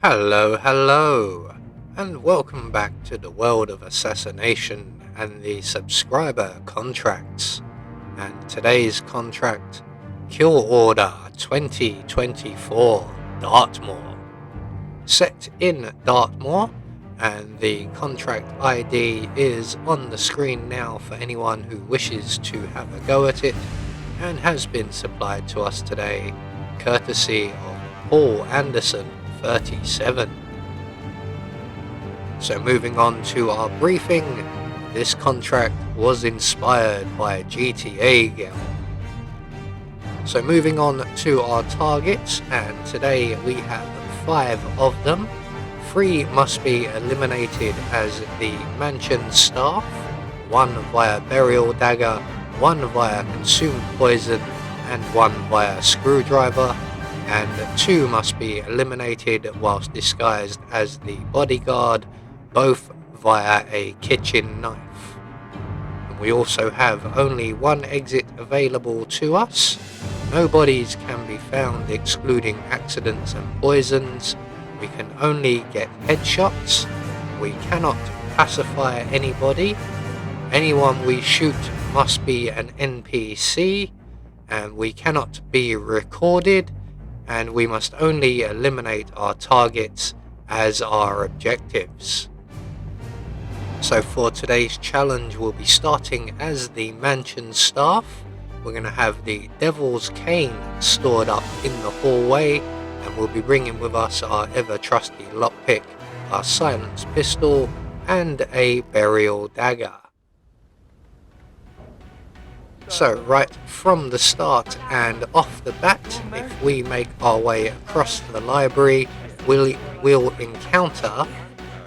Hello, and welcome back to the world of assassination and the subscriber contracts. And today's contract, Kill Order 2024 Dartmoor. Set in Dartmoor, and the contract ID is on the screen now for anyone who wishes to have a go at it, and has been supplied to us today courtesy of Paul Anderson 37. So moving on to our briefing, this contract was inspired by GTA game. So moving on to our targets, and today we have 5 of them. 3 must be eliminated as the mansion staff, 1 via burial dagger, 1 via consumed poison, and 1 via screwdriver, and 2 must be eliminated whilst disguised as the bodyguard, both via a kitchen knife. And we also have only 1 exit available to us. No bodies can be found excluding accidents and poisons. We can only get headshots. We cannot pacify anybody. Anyone we shoot must be an NPC, and we cannot be recorded, and we must only eliminate our targets as our objectives. So for today's challenge, we'll be starting as the mansion staff. We're going to have the Devil's Cane stored up in the hallway, and we'll be bringing with us our ever trusty lockpick, our silenced pistol, and a burial dagger. So right from the start and off the bat, if we make our way across the library, we'll encounter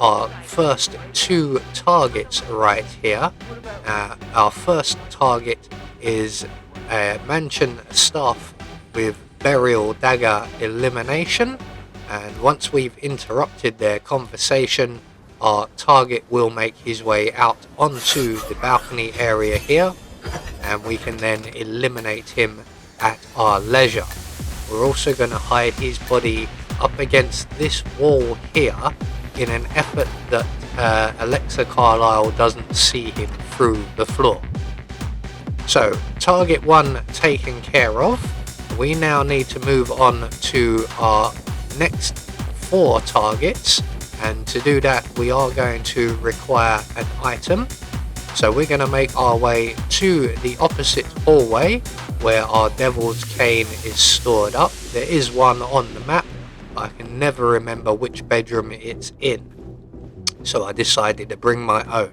our first 2 targets right here. Our first target is a mansion staff with burial dagger elimination, and once we've interrupted their conversation, our target will make his way out onto the balcony area here, and we can then eliminate him at our leisure. We're also going to hide his body up against this wall here in an effort that Alexa Carlisle doesn't see him through the floor. So target 1 taken care of. We now need to move on to our next 4 targets, and to do that we are going to require an item. So we're going to make our way to the opposite hallway where our Devil's Cane is stored up. There is one on the map, but I can never remember which bedroom it's in, so I decided to bring my own.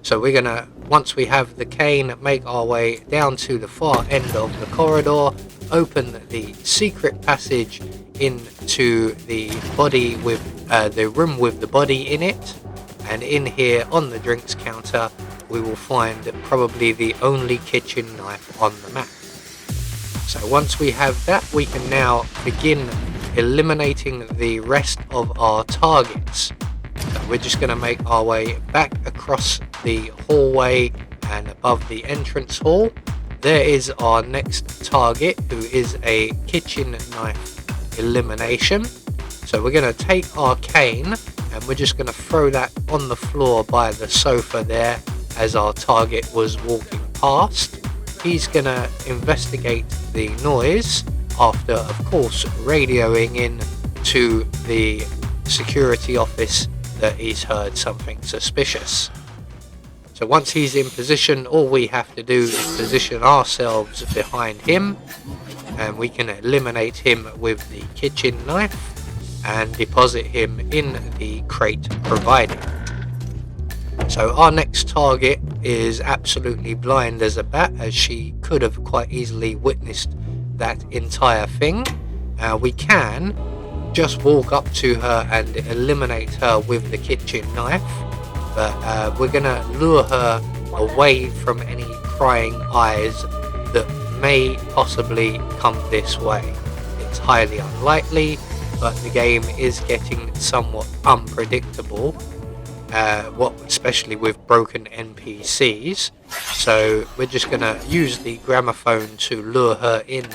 So we're going to, once we have the cane, make our way down to the far end of the corridor, open the secret passage into the body with the room with the body in it, and in here on the drinks counter we will find probably the only kitchen knife on the map. So once we have that, we can now begin eliminating the rest of our targets. So we're just going to make our way back across the hallway and above the entrance hall. There is our next target, who is a kitchen knife elimination. So we're going to take our cane and we're just going to throw that on the floor by the sofa there as our target was walking past. He's going to investigate the noise after, of course, radioing in to the security office that he's heard something suspicious. So once he's in position, all we have to do is position ourselves behind him, and we can eliminate him with the kitchen knife and deposit him in the crate provided. So our next target is absolutely blind as a bat, as she could have quite easily witnessed that entire thing. We can just walk up to her and eliminate her with the kitchen knife, but we're going to lure her away from any prying eyes that may possibly come this way. It's highly unlikely, but the game is getting somewhat unpredictable, especially with broken NPCs. So we're just going to use the gramophone to lure her in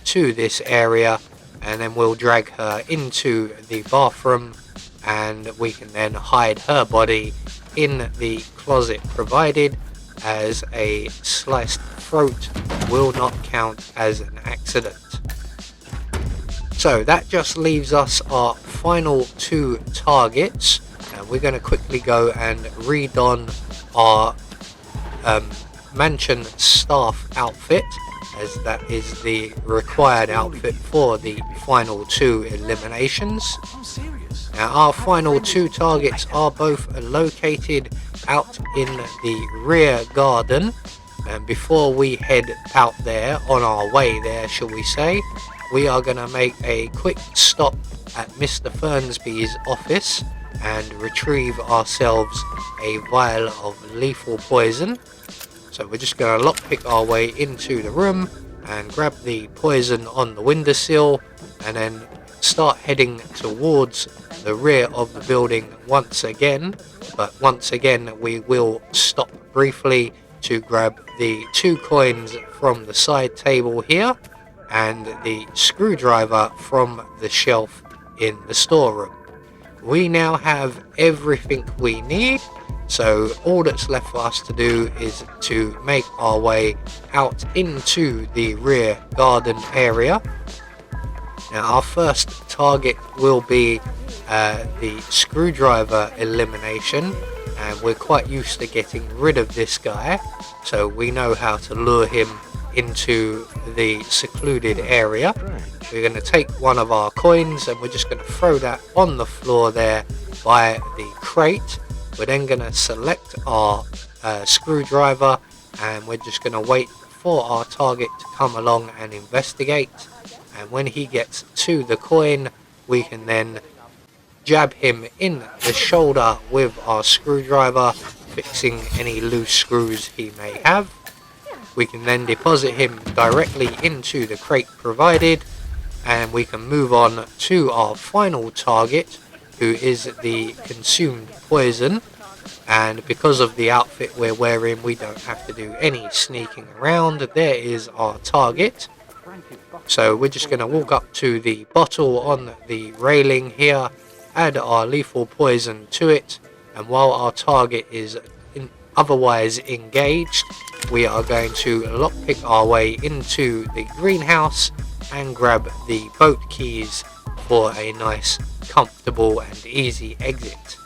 to this area, and then we'll drag her into the bathroom, and we can then hide her body in the closet provided, as a sliced throat will not count as an accident. So that just leaves us our final 2 targets, and we're going to quickly go and redon our mansion staff outfit, as that is the required outfit for the final 2 eliminations. Now our final 2 targets are both located out in the rear garden, and before we head out there, on our way there shall we say, we are going to make a quick stop at Mr. Fernsby's office and retrieve ourselves a vial of lethal poison. So we're just going to lockpick our way into the room and grab the poison on the windowsill, and then start heading towards the rear of the building once again. But once again we will stop briefly to grab the 2 coins from the side table here and the screwdriver from the shelf in the storeroom. We now have everything we need, so all that's left for us to do is to make our way out into the rear garden area. Now our first target will be the screwdriver elimination, and we're quite used to getting rid of this guy, so we know how to lure him into the secluded area. We're going to take one of our coins and we're just going to throw that on the floor there by the crate. We're then going to select our screwdriver, and we're just going to wait for our target to come along and investigate, and when he gets to the coin we can then jab him in the shoulder with our screwdriver, fixing any loose screws he may have. We can then deposit him directly into the crate provided, and we can move on to our final target, who is the consumed poison. And because of the outfit we're wearing, we don't have to do any sneaking around. There is our target. So we're just going to walk up to the bottle on the railing here, add our lethal poison to it, and while our target is otherwise engaged, we are going to lockpick our way into the greenhouse and grab the boat keys for a nice, comfortable and easy exit.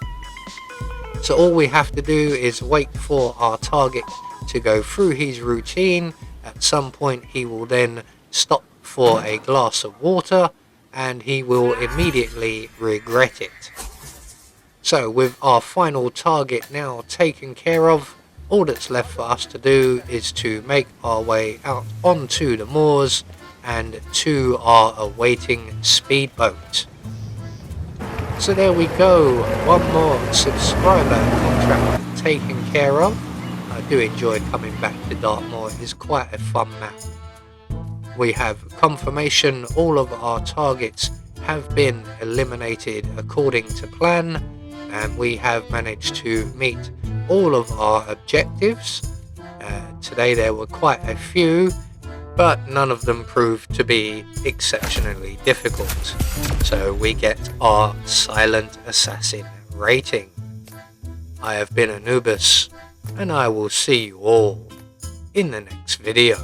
So all we have to do is wait for our target to go through his routine. At some point he will then stop for a glass of water, and he will immediately regret it. So with our final target now taken care of, all that's left for us to do is to make our way out onto the moors and to our awaiting speedboat. So there we go, one more subscriber contract taken care of. I do enjoy coming back to Dartmoor, it is quite a fun map. We have confirmation all of our targets have been eliminated according to plan, and we have managed to meet all of our objectives. Today there were quite a few, but none of them proved to be exceptionally difficult. So we get our Silent Assassin rating. I have been Anubis, and I will see you all in the next video.